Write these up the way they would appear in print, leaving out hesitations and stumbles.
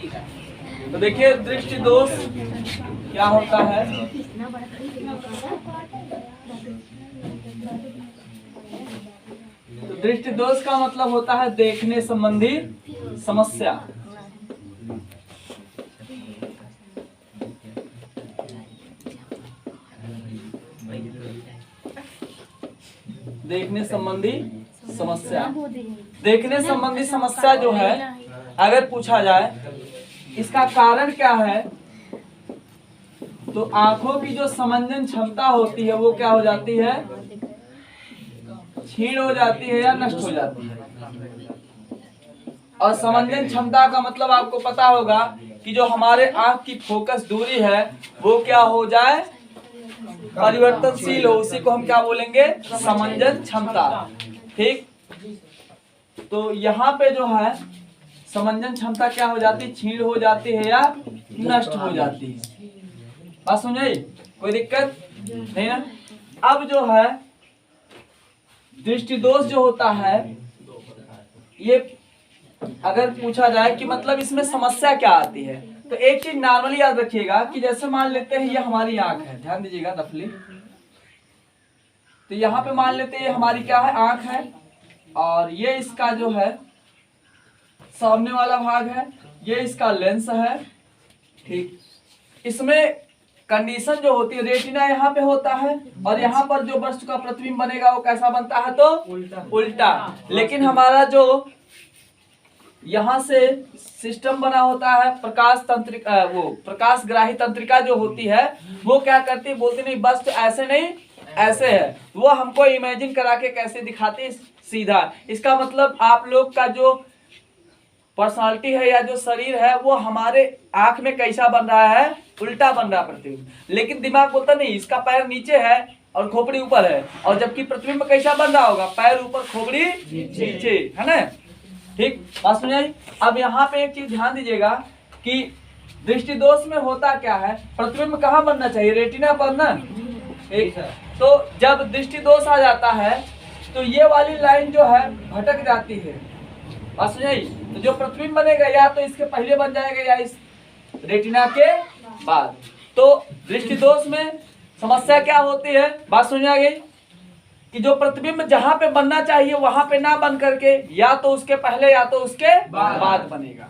तो देखिए दृष्टि दोष क्या होता है। तो दृष्टि दोष का मतलब होता है देखने संबंधी समस्या। देखने संबंधी समस्या। देखने संबंधी समस्या जो है अगर पूछा जाए इसका कारण क्या है, तो आंखों की जो समंजन क्षमता होती है वो क्या हो जाती है, क्षीण हो जाती है या नष्ट हो जाती है। और समंजन क्षमता का मतलब आपको पता होगा कि जो हमारे आंख की फोकस दूरी है वो क्या हो जाए, परिवर्तनशील हो, उसी को हम क्या बोलेंगे, समंजन क्षमता। ठीक, तो यहाँ पे जो है समंजन क्षमता क्या हो जाती है, क्षीण हो जाती है या नष्ट हो जाती है। बात समझ, कोई दिक्कत नहीं ना। अब जो है दृष्टि दोष जो होता है, ये अगर पूछा जाए कि मतलब इसमें समस्या क्या आती है, तो एक चीज नॉर्मली याद रखिएगा कि जैसे मान लेते हैं ये हमारी आंख है, ध्यान दीजिएगा नफली। तो यहाँ पे मान लेते हैं ये हमारी क्या है, आंख है, और ये इसका जो है सामने वाला भाग है, ये इसका लेंस है। ठीक, इसमें कंडीशन जो होती है, रेटिना यहाँ पे होता है और यहाँ पर जो वस्तु का प्रतिबिंब बनेगा वो कैसा बनता है, तो उल्टा। लेकिन हमारा जो यहाँ से सिस्टम बना होता है प्रकाश तंत्रिका, वो प्रकाश ग्राही तंत्रिका जो होती है वो क्या करती है, बोलती नहीं बस तो ऐसे नहीं ऐसे है, वो हमको इमेजिन करा के कैसे दिखाती है, सीधा। इसका मतलब आप लोग का जो पर्सनालिटी है या जो शरीर है वो हमारे आंख में कैसा बन रहा है, उल्टा बन रहा है प्रतिबिंब। लेकिन दिमाग बोलता नहीं इसका पैर नीचे है और खोपड़ी ऊपर है, और जबकि प्रतिबिंब कैसा बन रहा होगा, पैर ऊपर खोपड़ी नीचे, है ना। ठीक, बात समझ। अब यहाँ पे एक चीज ध्यान दीजिएगा कि दृष्टि दोष में होता क्या है, प्रतिबिंब कहाँ बनना चाहिए, रेटिना पर ना। एक तो जब दृष्टि दोष आ जाता है तो ये वाली लाइन जो है भटक जाती है, बात समझ। तो जो प्रतिबिंब बनेगा या तो इसके पहले बन जाएगा या इस रेटिना के बाद। तो दृष्टि दोष में समस्या क्या होती है, बात समझ आ गई, कि जो प्रतिबिंब जहां पे बनना चाहिए वहां पे ना बन करके या तो उसके पहले या तो उसके बाद बनेगा।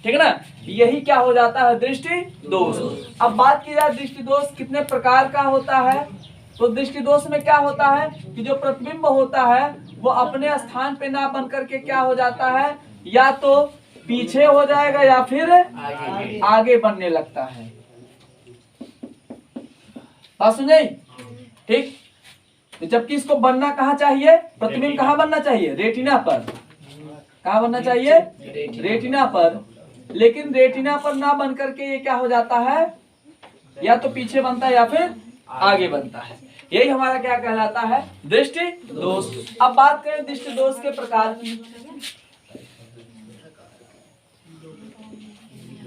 ठीक है ना, यही क्या हो जाता है, दृष्टि दोष। अब बात की जाए दृष्टि दोष कितने प्रकार का होता है, तो दृष्टि दोष में क्या होता है कि जो प्रतिबिंब होता है वो अपने स्थान पे ना बन करके क्या हो जाता है, या तो पीछे हो जाएगा या फिर आगे बनने लगता है। बात समझे। ठीक, तो जबकि इसको बनना कहाँ चाहिए, प्रतिबिंब कहाँ बनना चाहिए, रेटिना पर। कहाँ बनना चाहिए, रेटिना पर। लेकिन रेटिना पर ना बन करके ये क्या हो जाता है, या तो पीछे बनता है या फिर आगे बनता है। यही हमारा क्या कहलाता है, दृष्टि दोष। अब बात करें दृष्टि दोष के प्रकार की,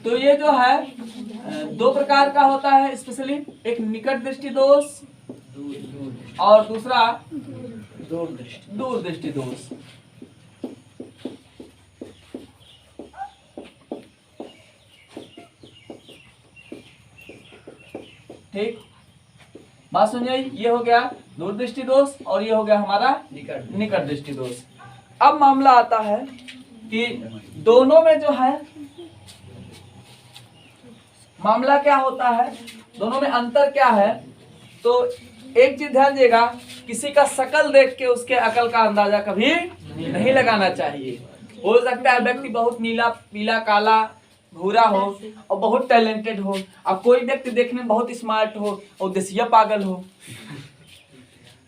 तो ये जो है दो प्रकार का होता है स्पेशली, एक निकट दृष्टि दोष और दूसरा दूर दृष्टि दोष। ठीक, बात सुनिए, ये हो गया दूर दृष्टि दोष और ये हो गया हमारा निकट दृष्टि दोष। अब मामला आता है कि दोनों में जो है मामला क्या होता है, दोनों में अंतर क्या है। तो एक चीज ध्यान दीजिएगा, किसी का शकल देख के उसके अकल का अंदाजा कभी नहीं लगाना चाहिए। हो सकता है व्यक्ति बहुत नीला पीला काला भूरा हो और बहुत टैलेंटेड हो, और कोई व्यक्ति देखने में बहुत स्मार्ट हो और देसिया पागल हो,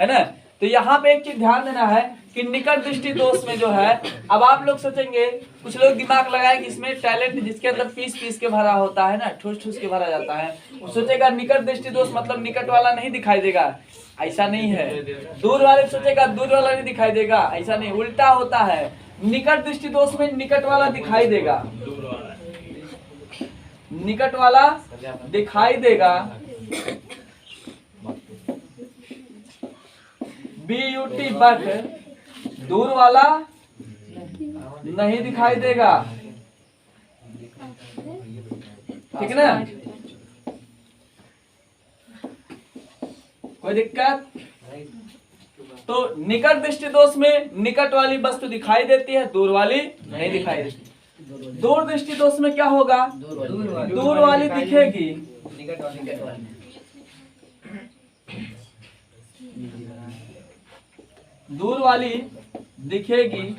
है ना। तो यहाँ पे एक चीज ध्यान देना है कि निकट दृष्टि दोष में जो है, अब आप लोग सोचेंगे, कुछ लोग दिमाग लगाए कि इसमें टैलेंट जिसके अंदर पीस पीस के भरा होता है ना, ठूस ठूस के भरा जाता है, वो सोचेगा निकट दृष्टि दोष मतलब निकट वाला नहीं दिखाई देगा, ऐसा नहीं है। दूर वाले सोचेगा दूर वाला नहीं दिखाई देगा, ऐसा नहीं, उल्टा होता है। निकट दृष्टि दोष में निकट वाला दिखाई देगा, निकट वाला दिखाई देगा, BUT बट दूर वाला नहीं दिखाई देगा। ठीक है ना? कोई दिक्कत? तो निकट दृष्टि दोष में निकट वाली वस्तु दिखाई देती है, दूर वाली नहीं दिखाई देती। दूर दृष्टि दोष में क्या होगा? दूर वाली दिखेगी, दूर वाली दिखेगी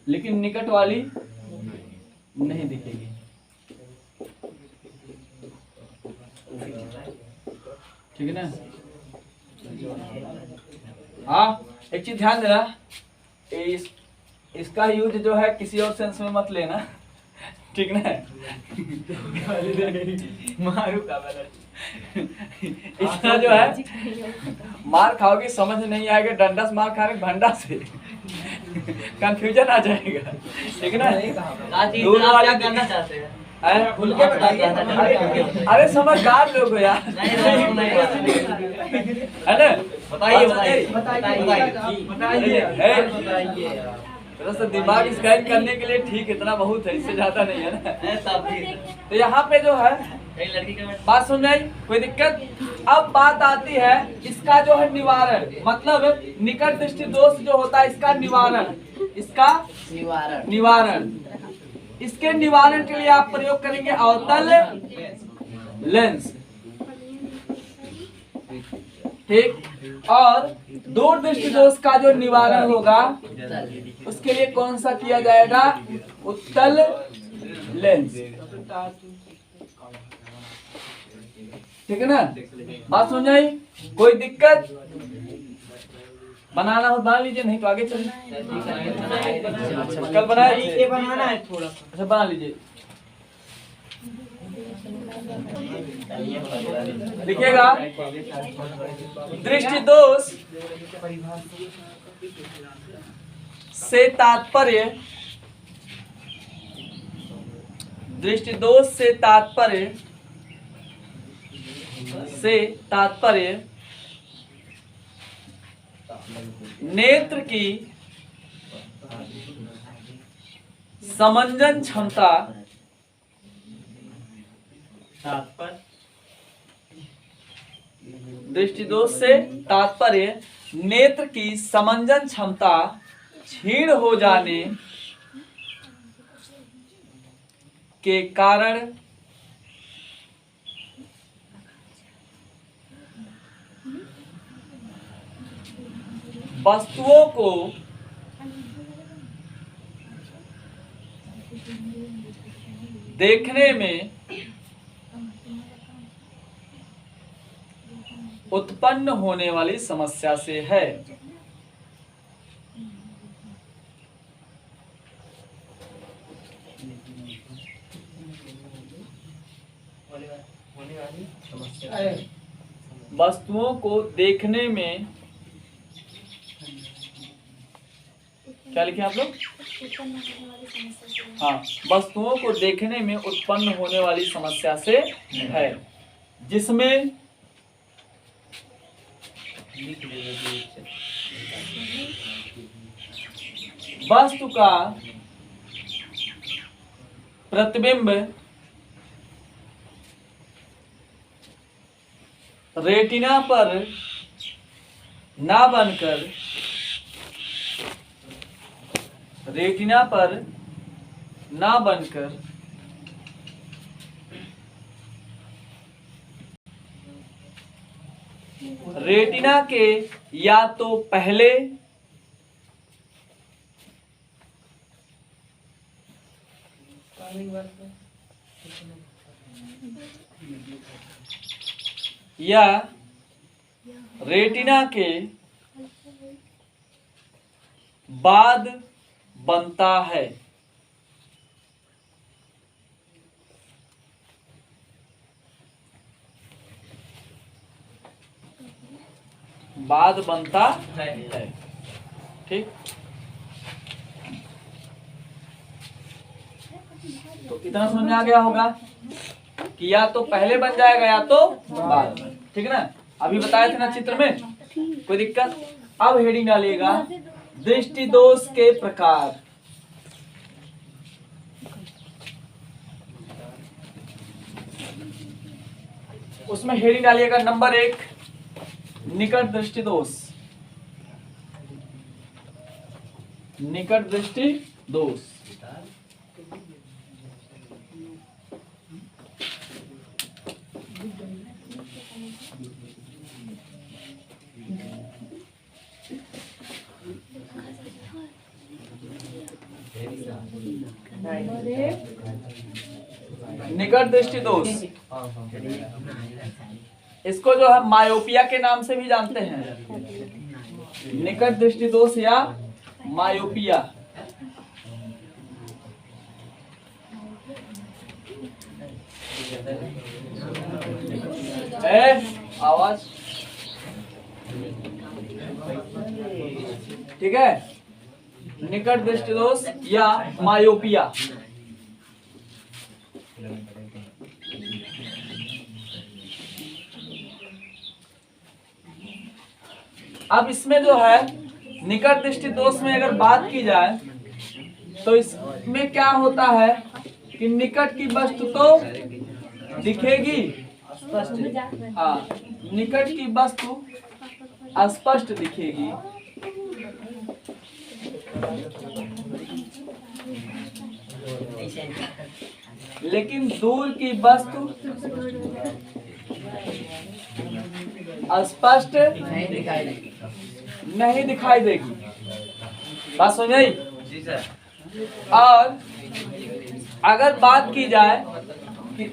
लेकिन निकट वाली नहीं दिखेगी। ठीक है ना? हाँ, एक चीज ध्यान देना, इसका यूज जो है किसी और सेंस में मत लेना, ठीक ना? मारू का इसका जो है मार खाओगे समझ नहीं आएगा, डंडा से मार खा रहे भंडा से कंफ्यूजन आ जाएगा, ठीक है ना? दूर वाला करना चाहते हैं, खुल के बताइए। अरे समझदार लोग हो यार, है ना? बताइए। थोड़ा सा दिमाग स्कैन करने के लिए ठीक, इतना बहुत है, इससे ज्यादा नहीं है ना? तो यहाँ पे जो है बात सुन रही, कोई दिक्कत? अब बात आती है इसका जो है निवारण, मतलब निकट दृष्टि दोष जो होता है इसका निवारण, इसका निवारण। इसके निवारण के लिए आप प्रयोग करेंगे अवतल लेंस, ठीक? और दूर दृष्टि दोष का जो निवारण होगा उसके लिए कौन सा किया जाएगा? उत्तल लेंस, ठीक है ना? बात समझ आई? कोई दिक्कत? बनाना हो बना लीजिए, नहीं तो आगे चलना। कल बनाना है थोड़ा, अच्छा बना लीजिए। लिखिएगा दृष्टि दोष से तात्पर्य, दृष्टि दोष से तात्पर्य नेत्र की समंजन क्षमता, दृष्टि दोष से तात्पर्य नेत्र की समंजन क्षमता क्षीण हो जाने के कारण वस्तुओं को देखने में उत्पन्न होने वाली समस्या से है। वस्तुओं को देखने में, क्या लिखे आप लोग? हाँ, वस्तुओं को देखने में उत्पन्न होने वाली समस्या से है, जिसमें वस्तु का प्रतिबिंब रेटिना पर ना बनकर रेटिना के या तो पहले या रेटिना के बाद बनता है। बाद बनता है, ठीक? तो इतना समझ में आ गया होगा कि या तो पहले बन जाएगा या तो बाद में, ठीक है ना? अभी बताए थे ना चित्र में, कोई दिक्कत? अब हेडिंग डालिएगा दृष्टि दोष के प्रकार। उसमें हेडिंग डालिएगा नंबर 1 निकट दृष्टि दोष। निकट दृष्टि दोष। निकट दृष्टि दोष, इसको जो है मायोपिया के नाम से भी जानते हैं। निकट दृष्टि दोष या मायोपिया। आवाज ठीक है। निकट दृष्टि दोष या मायोपिया। अब इसमें जो है निकट दृष्टि दोष में अगर बात की जाए तो इसमें क्या होता है कि निकट की वस्तु तो दिखेगी, हाँ, निकट की वस्तु स्पष्ट दिखेगी, लेकिन दूर की वस्तु स्पष्ट नहीं दिखाई देगी। बात समझ आई? और अगर बात की जाए कि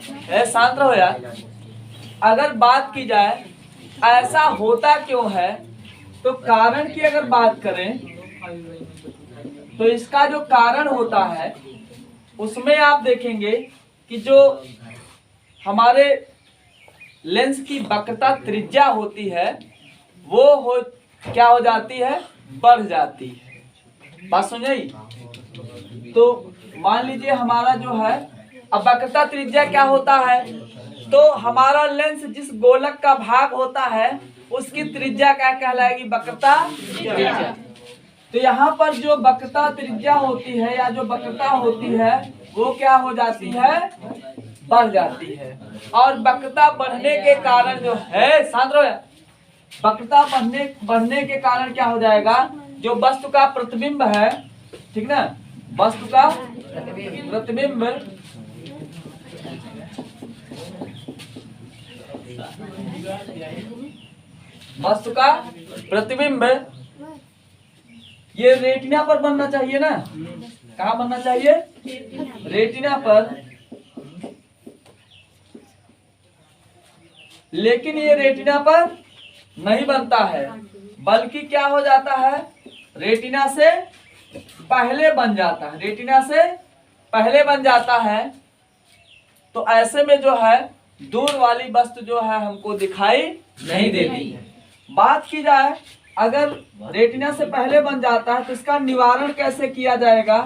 शांत रहो यार, अगर बात की जाए ऐसा होता क्यों है, तो कारण की अगर बात करें तो इसका जो कारण होता है उसमें आप देखेंगे कि जो हमारे लेंस की वक्रता त्रिज्या होती है वो क्या हो जाती है, बढ़ जाती है। बात समझ? तो मान लीजिए हमारा जो है अब वक्रता त्रिज्या क्या होता है, तो हमारा लेंस जिस गोलक का भाग होता है उसकी त्रिज्या क्या कहलाएगी, वक्रता त्रिज्या। तो यहाँ पर जो वक्रता त्रिज्या होती है या जो वक्रता होती है वो क्या हो जाती है, बढ़ जाती है। और वक्रता बढ़ने के कारण जो है, शांत रहो, वक्रता बढ़ने के कारण क्या हो जाएगा, जो वस्तु का प्रतिबिंब है, ठीक ना, वस्तु का प्रतिबिंब वस्तु का प्रतिबिंब ये रेटिना पर बनना चाहिए ना, कहाँ बनना चाहिए, रेटिना पर। लेकिन ये रेटिना पर नहीं बनता है, बल्कि क्या हो जाता है, रेटिना से पहले बन जाता है, रेटिना से पहले बन जाता है। तो ऐसे में जो है दूर वाली वस्तु जो है हमको दिखाई नहीं देती। बात की जाए अगर रेटिना से पहले बन जाता है तो इसका निवारण कैसे किया जाएगा,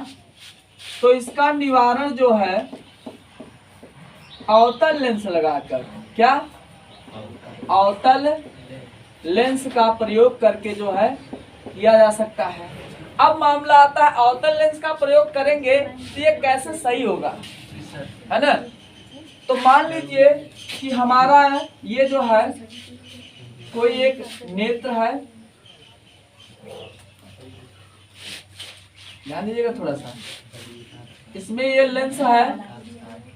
तो इसका निवारण जो है अवतल लेंस लगाकर, क्या, अवतल लेंस का प्रयोग करके जो है किया जा सकता है। अब मामला आता है अवतल लेंस का प्रयोग करेंगे तो ये कैसे सही होगा, है ना। तो मान लीजिए कि हमारा ये जो है कोई एक नेत्र है, ध्यान दीजिएगा थोड़ा सा, इसमें ये लेंस है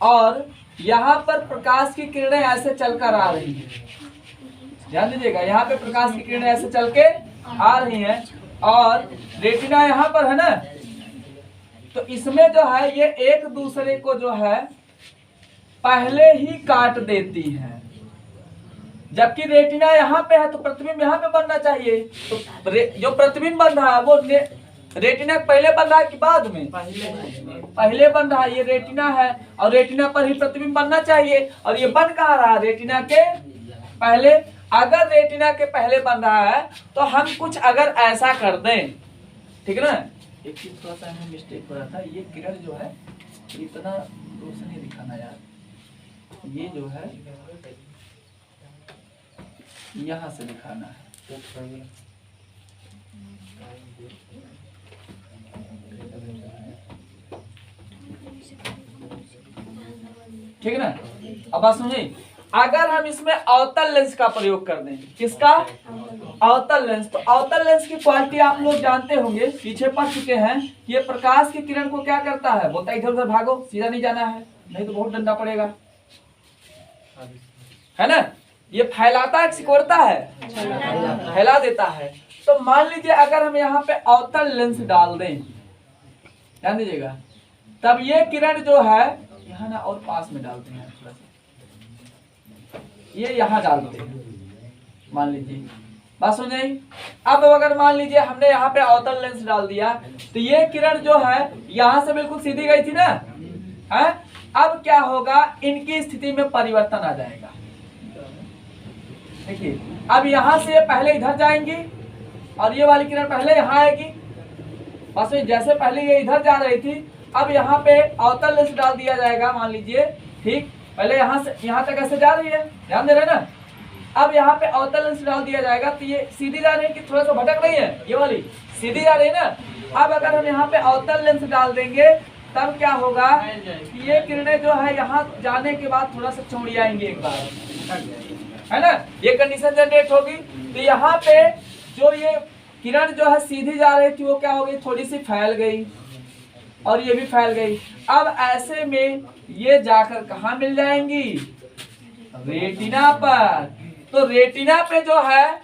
और यहाँ पर प्रकाश की किरणें ऐसे चलकर आ रही हैं, ध्यान दीजिएगा, यहाँ पे प्रकाश की किरणें ऐसे चल के आ रही हैं और रेटिना यहाँ पर है ना। तो इसमें जो है ये एक दूसरे को जो है पहले ही काट देती है, जबकि रेटिना यहाँ पे है तो प्रतिबिंब यहाँ पे बनना चाहिए। तो जो प्रतिबिंब बन रहा है वो रेटिना पहले बन रहा है कि बाद में, पहले बन रहा है, ये रेटिना है और रेटिना पर ही प्रतिबिंब बनना चाहिए, और ये बन कहाँ रहा, रेटिना के पहले। अगर रेटिना के पहले बन रहा है तो हम कुछ अगर ऐसा कर दें, ठीक है ना, एक चीज थोड़ा सा हमें मिस्टेक हो रहा था, ये किरण जो है इतना दूर से नहीं दिखाना यार, ये जो है यहाँ से दिखाना है, ठीक है ना। अब बात समझे, अगर हम इसमें अवतल लेंस का प्रयोग कर दें, किसका? अवतल लेंस। तो अवतल लेंस की क्वालिटी आप लोग जानते होंगे, पीछे पढ़ चुके हैं। ये प्रकाश की किरण को क्या करता है? बोलता है इधर उधर भागो, सीधा नहीं जाना है, नहीं तो बहुत डंडा पड़ेगा, है ना। ये फैलाता है, सिकोड़ता है, फैला देता है। तो मान लीजिए अगर हम यहाँ पे अवतल लेंस डाल दें, ध्यान दीजिएगा, तब ये किरण जो है यहाँ ना, और पास में डालते हैं थोड़ा सा, ये यहाँ डालते हैं, मान लीजिए, बात सुन जाए। अब अगर मान लीजिए हमने यहाँ पे अवतल लेंस डाल दिया, तो ये किरण जो है यहाँ से बिल्कुल सीधी गई थी ना, है। अब क्या होगा? इनकी स्थिति में परिवर्तन आ जाएगा। देखिए, अब यहाँ से पहले इधर जाएंगी और ये वाली किरण पहले यहाँ आएगी। बस जैसे पहले ये इधर जा रही थी, अब यहाँ पे अवतल लेंस डाल दिया जाएगा, मान लीजिए, ठीक। पहले यहाँ से यहाँ तक ऐसे जा रही है, ध्यान दे रहे हैं ना। अब यहाँ पे अवतल लेंस डाल दिया जाएगा, तो ये सीधी जा रही है कि थोड़ा सा भटक रही है? ये वाली सीधी जा रही है ना। अब अगर हम यहाँ पे अवतल लेंस डाल देंगे, तब क्या होगा कि ये किरणें जो है यहाँ जाने के बाद थोड़ा सा चौड़ी आएंगी एक बार, है ना। ये कंडीशन जनरेट होगी। तो यहाँ पे जो ये किरण जो है सीधी जा रही थी, वो क्या हो गई? थोड़ी सी फैल गई, और ये भी फैल गई। अब ऐसे में ये जाकर कहाँ मिल जाएंगी? रेटिना पर। तो रेटिना पे जो है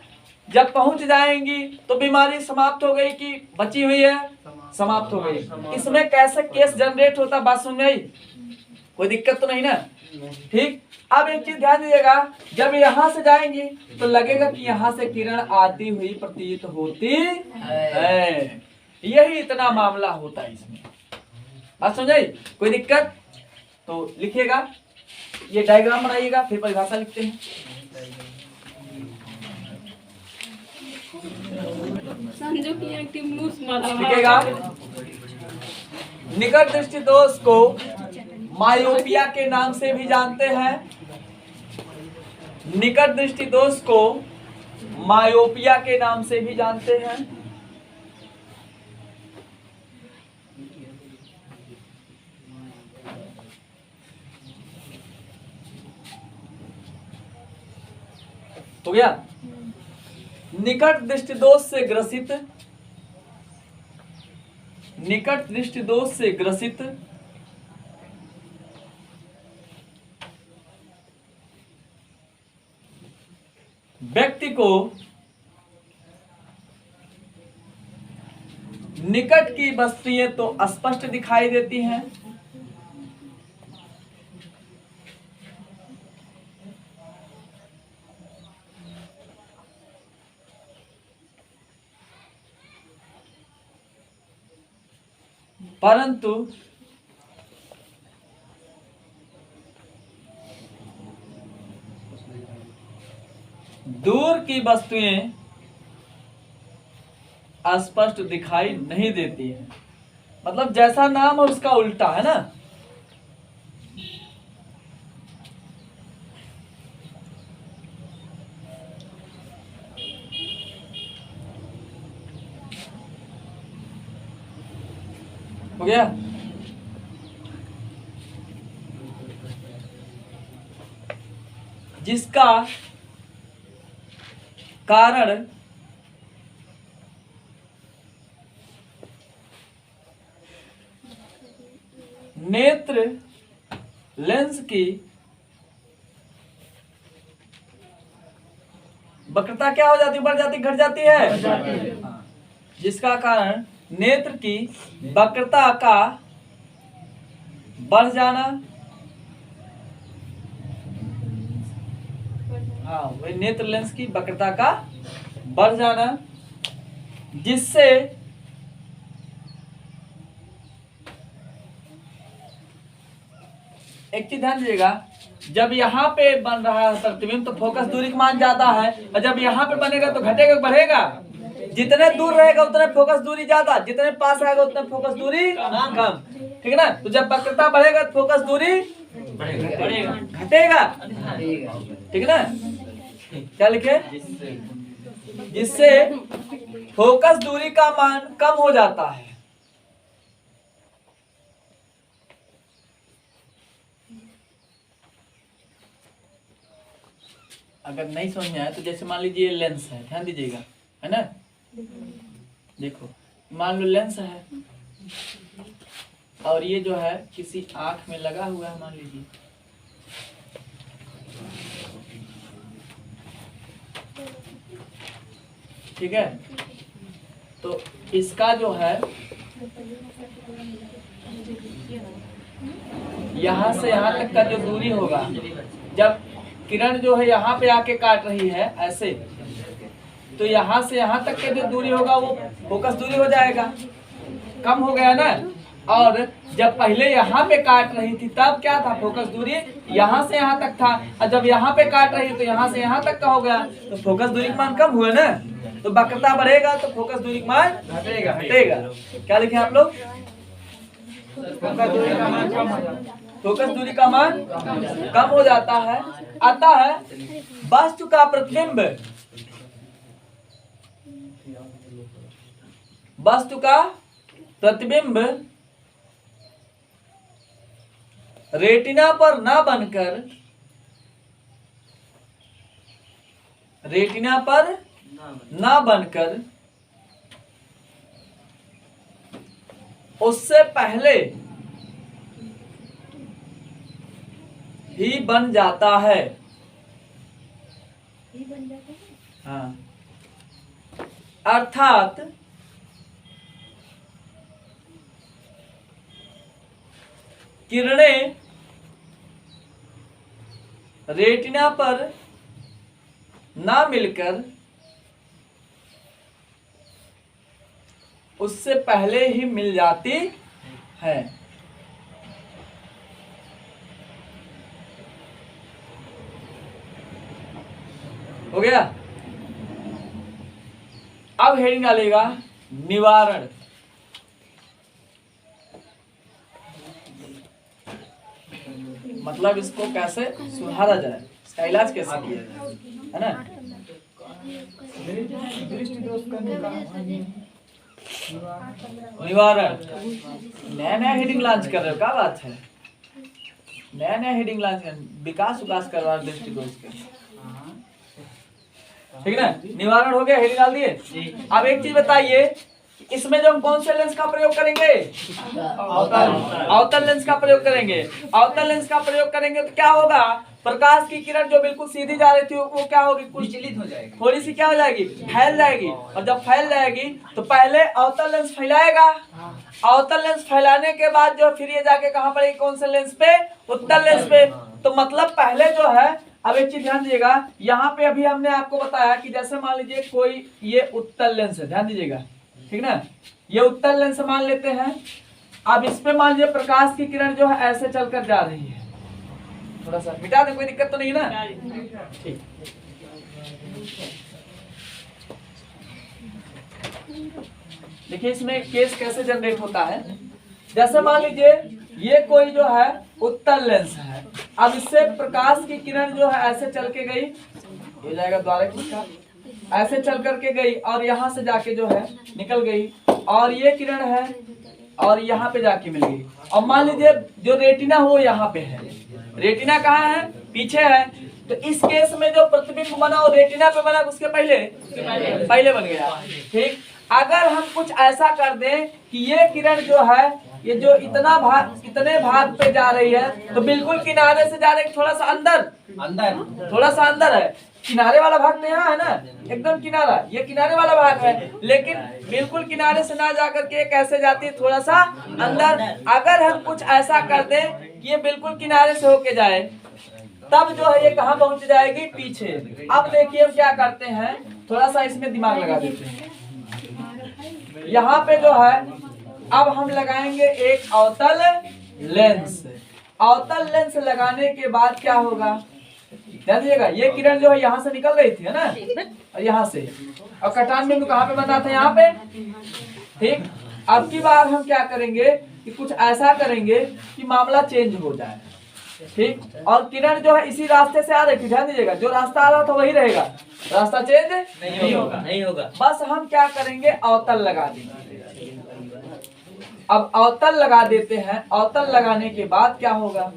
जब पहुंच जाएंगी, तो बीमारी समाप्त हो गई कि बची हुई है? समाप्त हो गई। इसमें कैसे केस जनरेट होता, बात सुन गई? कोई दिक्कत तो नहीं ना? ठीक। अब एक चीज ध्यान दीजिएगा, जब यहाँ से जाएंगी तो लगेगा कि यहाँ से किरण आती हुई प्रतीत होती है। यही इतना मामला होता है इसमें, बात समझाई? कोई दिक्कत? तो लिखिएगा, ये डायग्राम बनाइएगा, फिर परिभाषा लिखते हैं। लिखिएगा, निकट दृष्टि दोष को मायोपिया के नाम से भी जानते हैं। निकट दृष्टि दोष को मायोपिया के नाम से भी जानते हैं। हो गया? निकट दृष्टि दोष से ग्रसित, निकट दृष्टि दोष से ग्रसित व्यक्ति को निकट की वस्तुएं तो स्पष्ट दिखाई देती हैं, परंतु दूर की वस्तुएं स्पष्ट दिखाई नहीं देती हैं। मतलब जैसा नाम है उसका उल्टा, है ना। हो गया? जिसका कारण नेत्र लेंस की वक्रता क्या हो जाती है? बढ़ जाती, घट जाती है? जिसका कारण नेत्र की वक्रता का बढ़ जाना, हाँ वही नेत्र लेंस की वक्रता का बढ़ जाना, जिससे एक चीज ध्यान दीजिएगा, जब यहाँ पे बन रहा है प्रतिबिंब तो फोकस दूरी का मान ज्यादा है, और जब यहाँ पे बनेगा तो घटेगा बढ़ेगा? जितने दूर रहेगा उतने फोकस दूरी ज्यादा, जितने पास आएगा उतने फोकस दूरी कम, ठीक है ना। तो जब वक्रता बढ़ेगा तो फोकस दूरी घटेगा, ठीक है ना। क्या लिखे? जिससे फोकस दूरी का मान कम हो जाता है। अगर नहीं समझ में आया तो जैसे मान लीजिए लेंस है, ध्यान दीजिएगा, है ना। देखो मान लो लेंस है और ये जो है किसी आंख में लगा हुआ है, मान लीजिए। ठीक है, तो इसका जो है यहाँ से यहाँ तक का जो दूरी होगा, जब किरण जो है यहाँ पे आके काट रही है ऐसे, तो यहाँ से यहाँ तक का जो दूरी होगा वो फोकस दूरी हो जाएगा, कम हो गया ना। और जब पहले यहाँ पे काट रही थी तब क्या था, फोकस दूरी यहाँ से यहाँ तक था, और जब यहाँ पे काट रही तो यहाँ से यहाँ तक का हो गया, तो फोकस दूरी का मान कम हुआ ना। तो वक्रता बढ़ेगा तो फोकस दूरी का मान घटेगा। क्या लिखे आप लोग, फोकस दूरी का मान कम हो जाता है, फोकस दूरी का मान कम हो जाता है। अतः वस्तु का प्रतिबिंब, वस्तु का प्रतिबिंब रेटिना पर ना बनकर, रेटिना पर ना बनकर उससे पहले ही बन जाता है। हाँ, अर्थात किरणें रेटिना पर ना मिलकर उससे पहले ही मिल जाती है। हो गया। अब हेडिंग डालेगा निवारण। मतलब इसको कैसे सुधारा जाए, इसका इलाज कैसे किया जाए, है ना। निवारण, नया नया हेडिंग लॉन्च कर रहे हो, क्या बात है, नया नया हेडिंग लॉन्च कर, विकास कर रहा है दृष्टिदोष का, ठीक है ना। निवारण हो गया, हेडिंग डाल दिए। अब एक चीज बताइए, इसमें जो हम कौन से लेंस का प्रयोग करेंगे, अवतल लेंस का प्रयोग करेंगे। अवतल लेंस का प्रयोग करेंगे तो क्या होगा, प्रकाश की किरण जो बिल्कुल सीधी जा रही थी वो क्या होगी, कुछ विचलित हो जाएगी, थोड़ी सी क्या हो जाएगी, फैल जाएगी। और जब फैल जाएगी तो पहले अवतल लेंस फैलाएगा, अवतल लेंस फैलाने के बाद जो फिर ये जाके कहाँ पड़ेगी, कौन से लेंस पे, उत्तल लेंस पे। तो मतलब पहले जो है, अब एक चीज ध्यान दीजिएगा, यहाँ पे अभी हमने आपको बताया कि जैसे मान लीजिए कोई ये उत्तल लेंस है, ध्यान दीजिएगा, ठीक ना, ये उत्तल लेंस मान लेते हैं। अब इस पे मान लीजिए प्रकाश की किरण जो है ऐसे चलकर जा रही है, थोड़ा सा मिटा दे, कोई दिक्कत तो नहीं ना, ठीक। देखिए इसमें केस कैसे जनरेट होता है। जैसे मान लीजिए ये कोई जो है उत्तल लेंस है, अब इससे प्रकाश की किरण जो है ऐसे चल के गई, ये जाएगा द्वारा किसका, ऐसे चल करके गई और यहाँ से जाके जो है निकल गई, और ये किरण है और यहाँ पे जाके मिल गई। और मान लीजिए जो रेटिना हो यहाँ पे है, रेटिना कहाँ है, पीछे है, तो इस केस में जो प्रतिबिंब बना वो रेटिना पे बना, उसके पहले बन गया, ठीक। अगर हम कुछ ऐसा कर दें कि ये किरण जो है, ये जो इतने भाग पे जा रही है, तो बिल्कुल किनारे से जा रही है, थोड़ा सा अंदर थोड़ा सा अंदर है, किनारे वाला भाग तो यहाँ है ना, एकदम किनारा, ये किनारे वाला भाग है, लेकिन बिल्कुल किनारे से ना जाकर के कैसे जाती है, थोड़ा सा अंदर। अगर हम कुछ ऐसा कर दें कि ये बिल्कुल किनारे से होके जाए, तब जो है ये कहाँ पहुंच जाएगी, पीछे। अब देखिए हम क्या करते हैं, थोड़ा सा इसमें दिमाग लगा देते हैं। यहाँ पे जो है अब हम लगाएंगे एक अवतल लेंस। अवतल लेंस लगाने के बाद क्या होगा, ध्यान दीजिएगा, ये किरण जो है यहाँ से निकल रही थी, है ना, और यहाँ से, और कटान बिंदु कहाँ पे बना था, यहाँ पे, ठीक। अब की बार हम क्या करेंगे कि कुछ ऐसा करेंगे कि मामला चेंज हो जाए, ठीक। और किरण जो है इसी रास्ते से आ रही थी, ध्यान दीजिएगा, जो रास्ता आ रहा था वही रहेगा, रास्ता चेंज नहीं होगा। बस हम क्या करेंगे, अवतल लगा देंगे। अब अवतल लगा देते हैं, अवतल लगाने के बाद क्या होगा,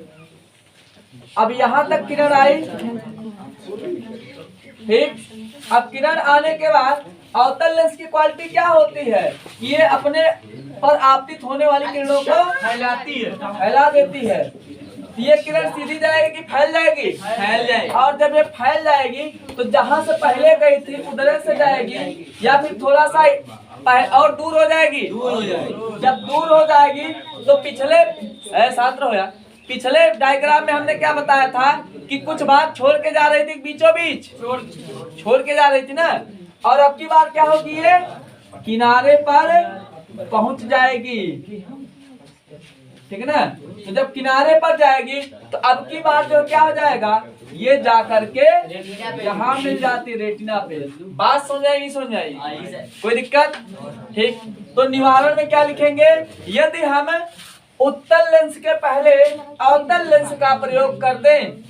अब यहाँ तक किरण आई, ठीक। अब किरण आने के बाद अवतल लेंस की क्वालिटी क्या होती है? ये अपने पर आपतित होने वाली किरणों को फैलाती है, फैला देती है। ये किरण सीधी जाएगी कि फैल जाएगी? फैल जाएगी। और जब ये फैल जाएगी तो जहां से पहले गई थी उधर से जाएगी या फिर थोड़ा सा और दूर हो जाएगी? दूर हो जाएगी। जब दूर हो जाएगी तो पिछले शांत रहो यार, पिछले डायग्राम में हमने क्या बताया था कि कुछ बात छोड़ के जा रही थी बीचों बीच, छोड़ के जा रही थी ना। और अब की बार क्या होगी? ये किनारे पर पहुंच जाएगी, ठीक है ना। तो जब किनारे पर जाएगी तो अब की बार जो क्या हो जाएगा, ये जा करके यहाँ मिल जाती रेटिना पे। बात समझ आई नहीं समझ आई? कोई दिक्कत? ठीक। तो निवारण में क्या लिखेंगे? यदि हम उत्तल लेंस के पहले अवतल लेंस का प्रयोग कर दें,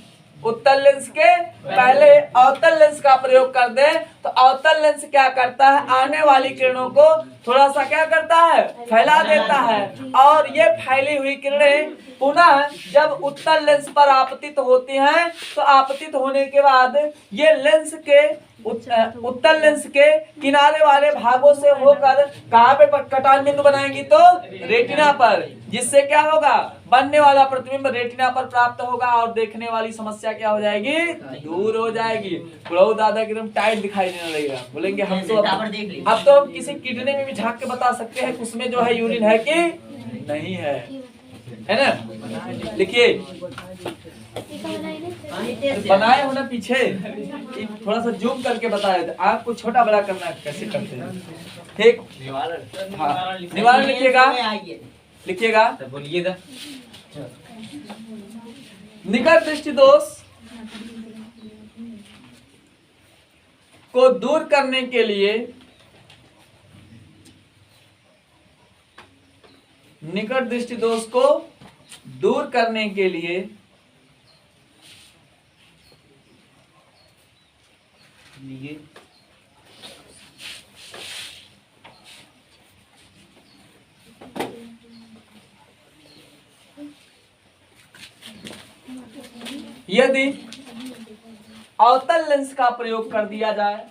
उत्तल लेंस के पहले अवतल लेंस का प्रयोग कर दें तो अवतल लेंस क्या करता है? आने वाली किरणों को थोड़ा सा क्या करता है? फैला देता है। और ये फैली हुई किरणें पुनः जब उत्तल लेंस पर आपतित होती हैं तो आपतित होने के बाद ये लेंस के उत्तल लेंस के किनारे वाले भागों से होकर कहाँ पे कटान बिंदु बनाएंगी? तो रेटिना पर, जिससे क्या होगा? बनने वाला प्रतिबिंब रेटिना पर प्राप्त होगा और देखने वाली समस्या क्या हो जाएगी? दूर हो जाएगी। प्रभु दादा की एकदम टाइट दिखाई देने लगेगा। बोलेंगे हम तो अब तो किसी किडनी में भी झांक के बता सकते हैं उसमें जो है यूरिन है कि नहीं है ना। लिखिए, बनाए हो ना पीछे, थोड़ा सा जूम करके बताए थे आपको, छोटा बड़ा करना कैसे करते हैं। ठीक, हाँ निवारण लिखिएगा, लिखिएगा। बोलिएगा। निकट दृष्टि दोष को दूर करने के लिए, निकट दृष्टि दोष को दूर करने के लिए यदि अवतल लेंस का प्रयोग कर दिया जाए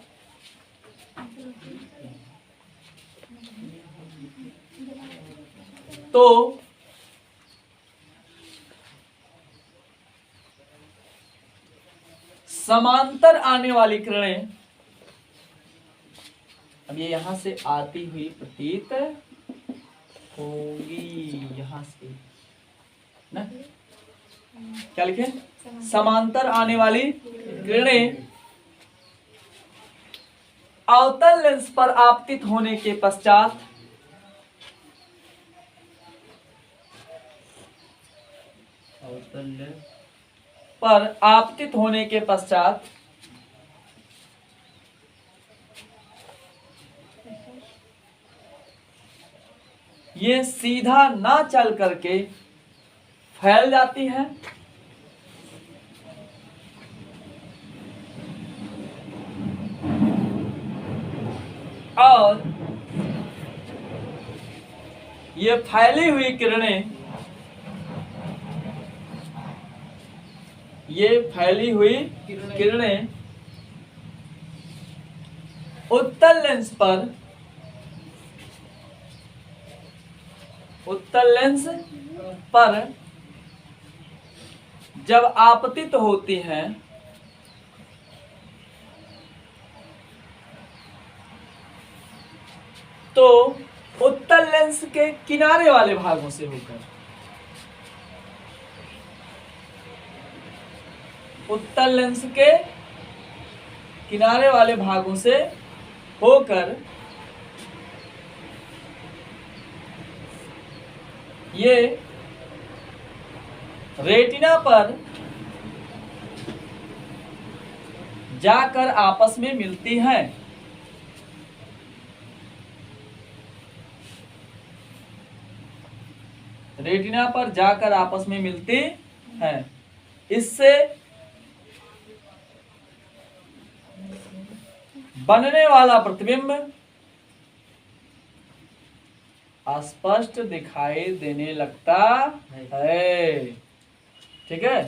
तो समांतर आने वाली किरणें, अब ये यहां से आती हुई प्रतीत होगी, यहां से ना, क्या लिखे? समांतर आने वाली किरणें अवतल लेंस पर आपतित होने के पश्चात ये सीधा ना चल करके फैल जाती है और ये फैली हुई किरणें, ये फैली हुई किरणें उत्तल लेंस पर जब आपतित होती हैं तो उत्तल लेंस के किनारे वाले भागों से होकर, उत्तल लेंस के किनारे वाले भागों से होकर ये रेटिना पर जाकर आपस में मिलती हैं। रेटिना पर जाकर आपस में मिलती हैं। इससे बनने वाला प्रतिबिंब स्पष्ट दिखाई देने लगता है। ठीक है।